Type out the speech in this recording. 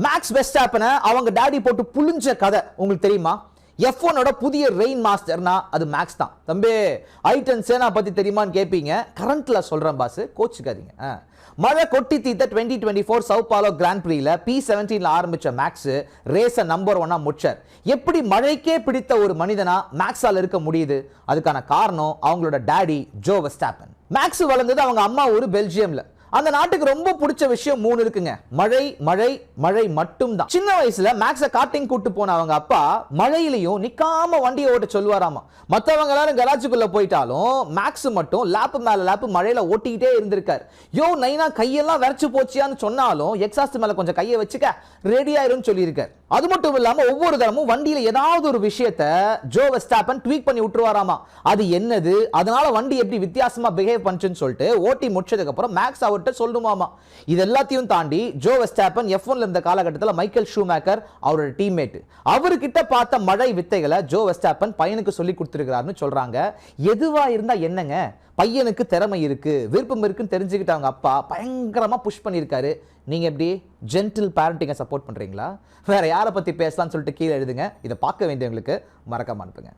Maths வெஸ்டாப்பனை அவங்க daddy போட்டு புளிஞ்ச கதை உங்களுக்கு தெரியுமா? F1ஓட புதிய ரெயின் மாஸ்டர்னா அது மேக்ஸ் தான். தம்பி ஐட்டன் சேனா பத்தி தெரியுமான்னு கேட்பீங்க. கரண்ட்ல சொல்றேன் பாஸ், கோச்சுக்காதீங்க. மழை கொட்டி தீத்த 2024 சவு பாலோ கிராண்ட் பிரீல P17ல ஆரம்பிச்ச மேக்ஸ் ரேஸ நம்பர் 1 முடிச்சார். எப்படி மழைக்கே பிடித்த ஒரு மனிதனா மேக்ஸால இருக்க முடியுது? அதுக்கான காரணம் அவங்களோட டாடி ஜோ வெஸ்டாப்பன். மேக்ஸ் வளர்ந்தது அவங்க அம்மா ஊரு பெல்ஜியம்ல. அந்த நாட்டுக்கு ரொம்ப பிடிச்ச விஷயம் 3 இருக்குங்க. மழை மழை மழை மட்டும் தான். சின்ன வயசுல மேக்ஸ காட்டிங் கூட்டு போன அவங்க அப்பா மழையிலையும் நிக்காம வண்டியை ஓட்ட சொல்லுவாராமா. மத்தவங்க எல்லாரும் கராஜுக்குள்ள போயிட்டாலும் மேக்ஸ் மட்டும் லேப் மேல லேப் மழையில ஓட்டிக்கிட்டே இருந்திருக்காரு. யோ நைனா கையெல்லாம் விரைச்சு போச்சியான்னு சொன்னாலும் எக்ஸாஸ்ட் மேல கொஞ்சம் கையை வச்சுக்க ரெடி ஆயிரும்னு சொல்லியிருக்காரு. அது மட்டும் இல்லாம ஒவ்வொரு தரமும் வண்டியில ஏதாவது ஒரு விஷயத்தை ஜோ வெஸ்டாப்பன் ட்வீக் பண்ணி விட்டுருவாராமா. அது என்னது, அதனால வண்டி எப்படி வித்தியாசமா பிஹேவ் பண்ணுச்சுன்னு சொல்லிட்டு ஓட்டி முடிச்சதுக்கு அப்புறம் மேக்ஸ் அவர்கிட்ட சொல்லணுமாமா. இது எல்லாத்தையும் தாண்டி ஜோ வெஸ்டாப்பன் F1ல இருந்த காலகட்டத்தில் மைக்கேல் ஷூமேக்கர் அவரோட டீம்மேட், அவர்கிட்ட பார்த்த மழை வித்தைகளை ஜோ வெஸ்டாப்பன் பையனுக்கு சொல்லி கொடுத்துருக்கிறாருன்னு சொல்றாங்க. எதுவா இருந்தா என்னங்க, பையனுக்கு திறமை இருக்கு, விருப்பம் இருக்குன்னு தெரிஞ்சுக்கிட்டு அவங்க அப்பா பயங்கரமா புஷ் பண்ணியிருக்காரு. நீங்க எப்படி ஜென்டில் பேரண்டிங்கை சப்போர்ட் பண்றீங்களா? வேற யாரை பத்தி பேசலாம்னு சொல்லிட்டு கீழே எழுதுங்க. இதை பார்க்க வேண்டியவங்களுக்கு மறக்காம அனுப்புங்க.